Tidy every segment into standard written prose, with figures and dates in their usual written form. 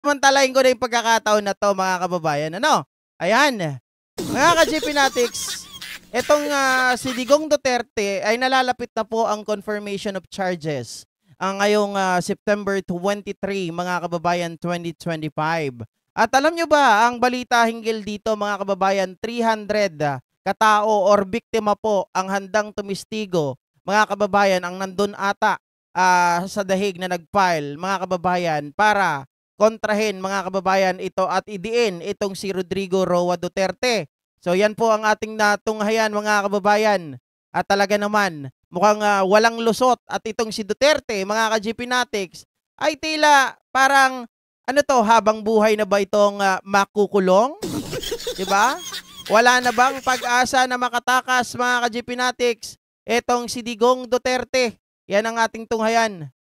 Samantalahin ko na yung pagkakataon na to mga kababayan. Ano? Ayan. Mga ka-GPnatics, itong si Digong Duterte ay nalalapit na po ang confirmation of charges ngayong September 23, mga kababayan, 2025. At alam nyo ba, ang balita hinggil dito mga kababayan, 300 katao or biktima po ang handang tumistigo, mga kababayan, ang nandun ata sa dahig na nag-file, mga kababayan, para kontrahin, mga kababayan, ito at idiin itong si Rodrigo Roa Duterte. So yan po ang ating natunghayan, mga kababayan. At talaga naman, mukhang walang lusot at itong si Duterte, mga ka-GPnatics, ay tila parang ano to, habang buhay na ba itong makukulong? Diba? Wala na bang pag-asa na makatakas, mga ka-GPnatics, itong si Digong Duterte? Yan ang ating tunghayan.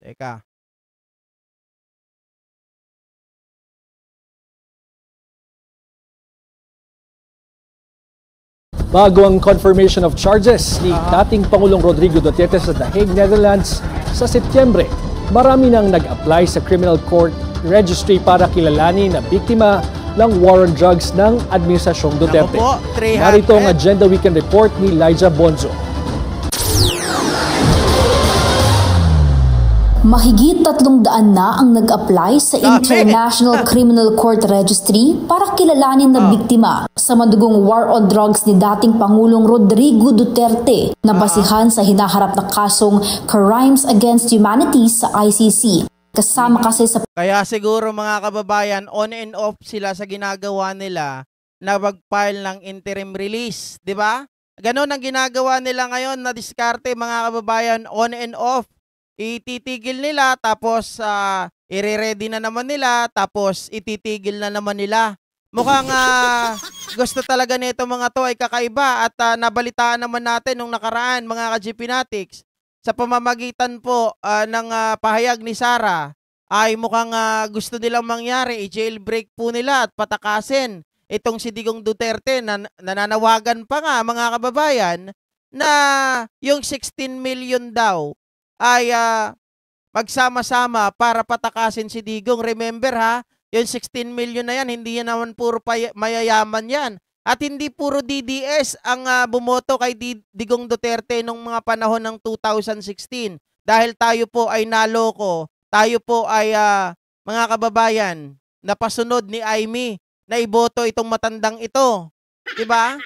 Teka. Bago ang confirmation of charges ni dating Pangulong Rodrigo Duterte sa The Hague, Netherlands sa Setyembre, marami nang nag-apply sa Criminal Court Registry para kilalanin na biktima ng war on drugs ng Administrasyong Duterte. Narito ang Agenda Weekend Report ni Liza Bonzo. Mahigit 300 na ang nag-apply sa International Criminal Court Registry para kilalanin na biktima sa madugong war on drugs ni dating Pangulong Rodrigo Duterte na basihan sa hinaharap na kasong Crimes Against Humanity sa ICC. Kasama kasi sa... Kaya siguro mga kababayan, on and off sila sa ginagawa nila na mag-file ng interim release, di ba? Ganon ang ginagawa nila ngayon na diskarte, mga kababayan, on and off. Ititigil nila, tapos i-ready na naman nila, tapos ititigil na naman nila. Mukhang gusto talaga nito mga to ay kakaiba at nabalitaan naman natin nung nakaraan, mga ka-GPnatics, sa pamamagitan po ng pahayag ni Sara, ay mukhang gusto nilang mangyari, i-jailbreak po nila at patakasin itong si Digong Duterte na nananawagan pa nga, mga kababayan, na yung 16 million daw ay magsama-sama para patakasin si Digong. Remember ha, yung 16 million na yan, hindi yan naman puro mayayaman yan. At hindi puro DDS ang bumoto kay Digong Duterte nung mga panahon ng 2016. Dahil tayo po ay naloko, tayo po ay mga kababayan, napasunod ni Aimee na iboto itong matandang ito. Diba?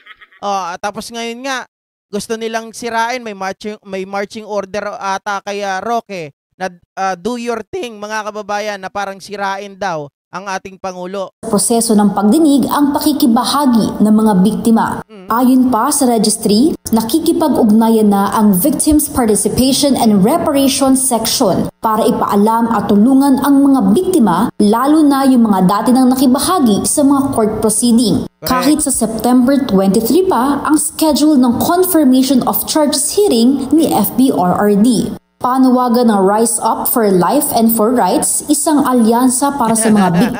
Tapos ngayon nga, gusto nilang sirain, may marching order ata kay Roque na do your thing, mga kababayan, na parang sirain daw ang ating Pangulo. Proseso ng pagdinig ang pakikibahagi ng mga biktima. Ayon pa sa registry, nakikipag-ugnayan na ang Victims Participation and Reparation Section para ipaalam at tulungan ang mga biktima, lalo na yung mga dati nang nakibahagi sa mga court proceeding. Kahit sa September 23 pa ang schedule ng confirmation of charges hearing ni FBRRD. Panawagan ng Rise Up for Life and for Rights, isang alyansa para sa mga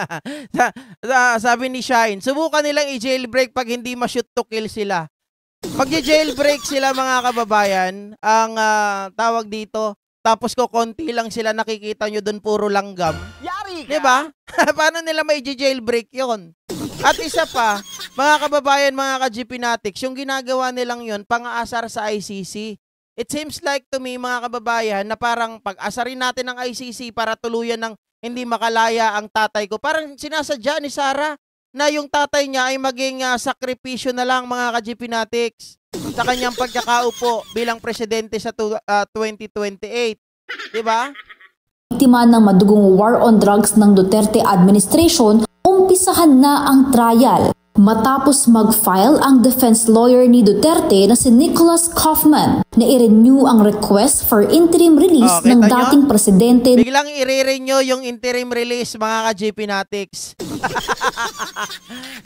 Sabi ni Shine, subukan nilang i-jailbreak pag hindi ma-shoot to kill sila. Pag i-jailbreak sila, mga kababayan, ang tawag dito, tapos ko konti lang sila, nakikita nyo doon puro langgam. Yari ka! Diba? Paano nila may jailbreak yon? At isa pa, mga kababayan, mga ka-GPnatics, yung ginagawa nilang yon, pang-aasar sa ICC. It seems like to me, mga kababayan, na parang pag-asarin natin ang ICC para tuluyan ng hindi makalaya ang tatay ko. Parang sinasadya ni Sara na yung tatay niya ay maging sakripisyo na lang, mga ka-GPnatics, sa kanyang pagkakaupo bilang presidente sa 2028. Diba? Biktima ng madugong war on drugs ng Duterte administration, umpisahan na ang trial. Matapos mag-file ang defense lawyer ni Duterte na si Nicholas Kaufman na i-renew ang request for interim release ng dating presidente. Biglang i-renew yung interim release, mga ka-GPnatics.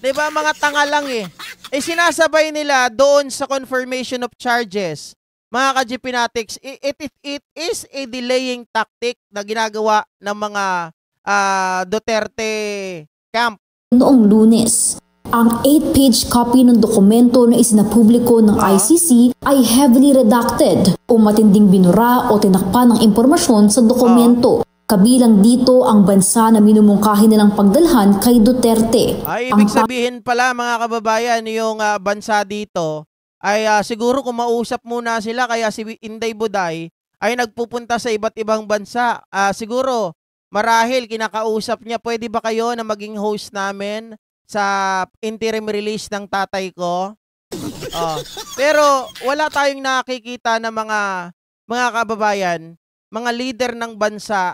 Diba, mga tanga lang eh. Sinasabay nila doon sa confirmation of charges. Mga ka-GPnatics, it is a delaying tactic na ginagawa ng mga Duterte camp. Noong Lunes. Ang 8-page copy ng dokumento na isinapubliko ng ICC ay heavily redacted o matinding binura o tinakpan ng impormasyon sa dokumento. Kabilang dito ang bansa na minumungkahi nilang pagdalhan kay Duterte. Ay, ibig sabihin pala mga kababayan, yung bansa dito ay siguro kung mausap muna sila, kaya si Inday Buday ay nagpupunta sa iba't ibang bansa. Siguro marahil kinakausap niya, pwede ba kayo na maging host namin sa interim release ng tatay ko? Pero wala tayong nakikita na mga kababayan, mga leader ng bansa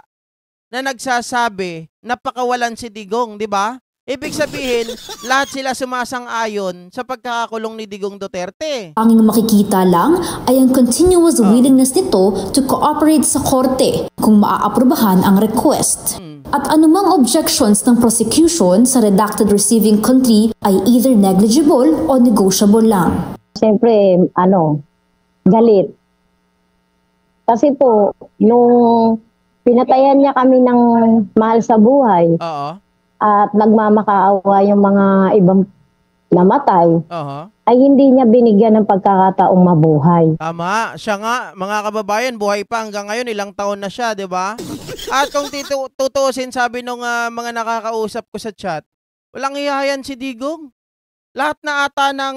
na nagsasabi napakawalan si Digong, di ba? Ibig sabihin, lahat sila sumasang-ayon sa pagkakakulong ni Digong Duterte. Ang makikita lang ay ang continuous willingness nito to cooperate sa korte kung maaaprubahan ang request. At anumang objections ng prosecution sa redacted receiving country ay either negligible o negotiable lang. Siyempre, galit. Kasi po, nung pinatayan niya kami ng mahal sa buhay at nagmamakaawa yung mga ibang namatay, ay hindi niya binigyan ng pagkakataong mabuhay. Tama. Siya nga, mga kababayan, buhay pa hanggang ngayon, ilang taon na siya, di ba? At kung tutuusin, sabi nung mga nakakausap ko sa chat, walang iyayan si Digong. Lahat na ata ng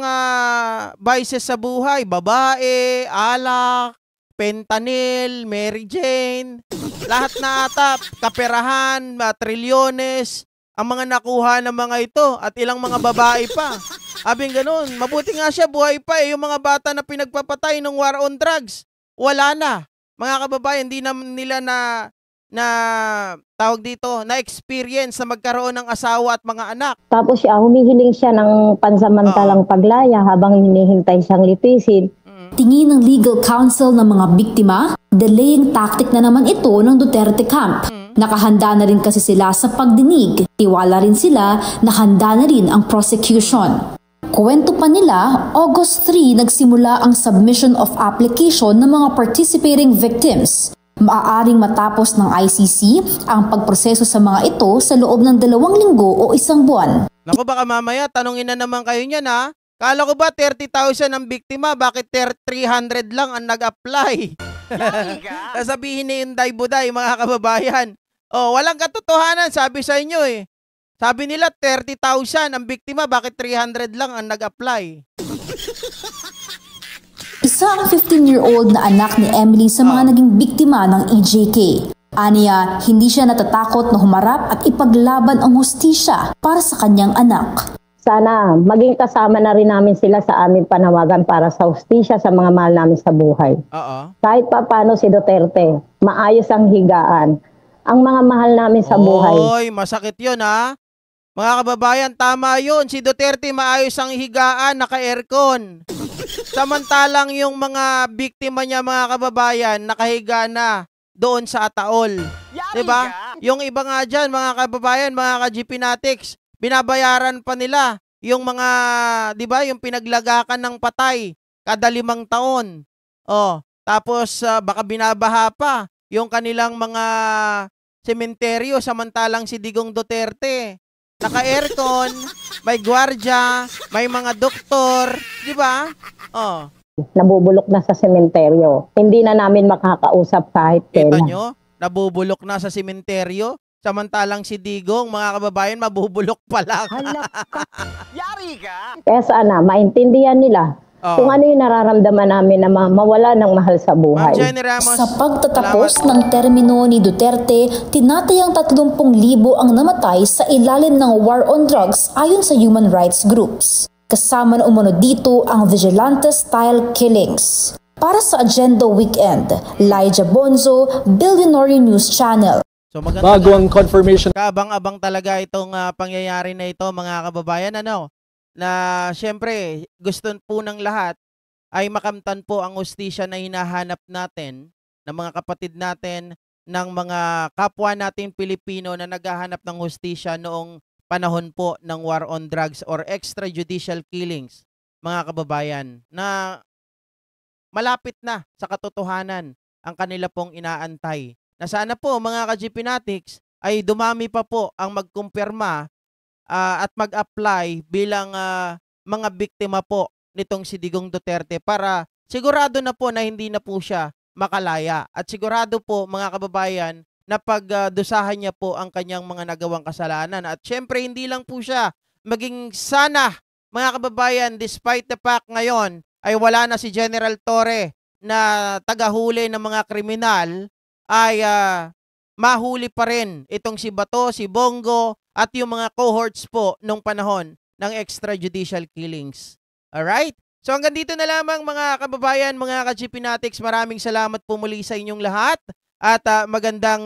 vices sa buhay, babae, alak, fentanyl, Mary Jane, lahat na ata, kaperahan, trilyones, ang mga nakuha ng mga ito at ilang mga babae pa. Abing ganun, mabuti nga siya, buhay pa eh. Yung mga bata na pinagpapatay ng war on drugs, wala na. Mga kababayan, hindi na nila tawag dito, na experience na magkaroon ng asawa at mga anak. Tapos humihiling siya ng pansamantalang paglaya habang hinihintay siyang litisin. Tingin ng legal counsel ng mga biktima, delaying tactic na naman ito ng Duterte camp. Nakahanda na rin kasi sila sa pagdinig. Tiwala rin sila na handa na rin ang prosecution. Kuwento pa nila, August 3 nagsimula ang submission of application ng mga participating victims. Maaaring matapos ng ICC ang pagproseso sa mga ito sa loob ng 2 linggo o 1 buwan. Naku, baka mamaya tanungin na naman kayo niyan ha. Kala ko ba 30,000 ang biktima, bakit 300 lang ang nag-apply? Sasabihin ni Inday Buday, mga kababayan. Walang katotohanan, sabi sa inyo eh. Sabi nila 30,000 ang biktima, bakit 300 lang ang nag-apply? Isa ang 15-year-old na anak ni Emily sa mga naging biktima ng EJK. Aniya, hindi siya natatakot na humarap at ipaglaban ang hustisya para sa kanyang anak. Sana maging kasama na rin namin sila sa aming panawagan para sa hustisya sa mga mahal namin sa buhay. Kahit pa paano si Duterte, maayos ang higaan. Ang mga mahal namin sa buhay. Oy, masakit yun ha. Mga kababayan, tama yun. Si Duterte maayos ang higaan, naka-aircon. Samantalang yung mga biktima niya, mga kababayan, nakahiga na doon sa Ataol. Diba? Yung iba nga dyan, mga kababayan, mga ka-GPnatics, binabayaran pa nila yung mga, di ba, yung pinaglagakan ng patay kada 5 taon. Tapos baka binabaha pa yung kanilang mga sementeryo samantalang si Digong Duterte naka-aircon, may gwardiya, may mga doktor, di ba? Nabubulok na sa sementeryo. Hindi na namin makakausap kahit Kita kailan. nyo? Nabubulok na sa sementeryo. Samantalang si Digong, mga kababayan, mabubulok pa lang. Yari ka! Kaya sana, maintindihan nila kung ano yung nararamdaman namin na mawala ng mahal sa buhay. Ma'am Jenny Ramos, Sa pagtatapos ng termino ni Duterte, tinatayang 30,000 ang namatay sa ilalim ng war on drugs ayon sa human rights groups. Kasama na umano dito ang vigilante-style killings. Para sa Agenda Weekend, Lyja Bonzo, Billionaire News Channel. so maganda Bago ang confirmation kaabang-abang talaga itong pangyayari na ito, mga kababayan, na syempre gusto po ng lahat ay makamtan po ang hustisya na hinahanap natin ng mga kapatid natin, ng mga kapwa natin Pilipino na naghahanap ng hustisya noong panahon po ng war on drugs or extrajudicial killings, mga kababayan, na malapit na sa katotohanan ang kanila pong inaantay. Na sana po, mga ka-GPnatics, ay dumami pa po ang magkumpirma at mag-apply bilang mga biktima po nitong si Digong Duterte para sigurado na po na hindi na po siya makalaya. At sigurado po mga kababayan na pagdusahan niya po ang kanyang mga nagawang kasalanan. At syempre hindi lang po siya maging sana mga kababayan, despite the fact ngayon ay wala na si General Torre na tagahuli ng mga kriminal, ay mahuli pa rin itong si Bato, si Bongo at yung mga cohorts po nung panahon ng extrajudicial killings. Alright? So hanggang dito na lamang mga kababayan, mga ka-GP Natics. Maraming salamat po muli sa inyong lahat at magandang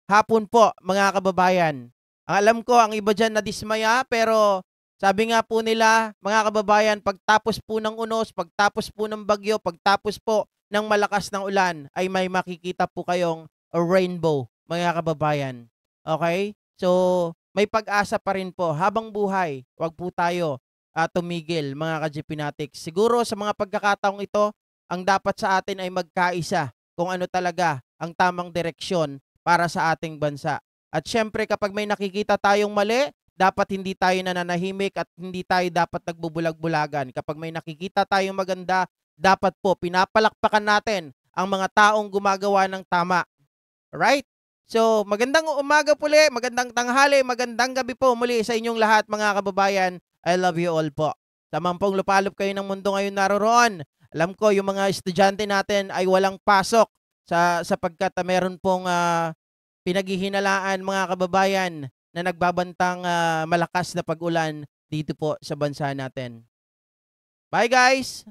hapon po mga kababayan. Ang alam ko ang iba dyan nadismaya pero sabi nga po nila mga kababayan, pagtapos po ng unos, pagtapos po ng bagyo, pagtapos po ng malakas ng ulan ay may makikita po kayong rainbow mga kababayan. Okay? So may pag-asa pa rin po habang buhay. Huwag po tayo tumigil mga ka-GP Natics. Siguro sa mga pagkakataong ito, ang dapat sa atin ay magkaisa kung ano talaga ang tamang direksyon para sa ating bansa. At syempre kapag may nakikita tayong mali, dapat hindi tayo nananahimik at hindi tayo dapat nagbubulag-bulagan. Kapag may nakikita tayong maganda, dapat po pinapalakpakan natin ang mga taong gumagawa ng tama. Right? So magandang umaga puli, magandang tanghali, magandang gabi po muli sa inyong lahat mga kababayan. I love you all po. Tamang pong lupalop kayo ng mundo ngayon naroroon. Alam ko yung mga estudyante natin ay walang pasok sapagkat meron pong pinaghihinalaan mga kababayan na nagbabantang malakas na pag-ulan dito po sa bansa natin. Bye guys!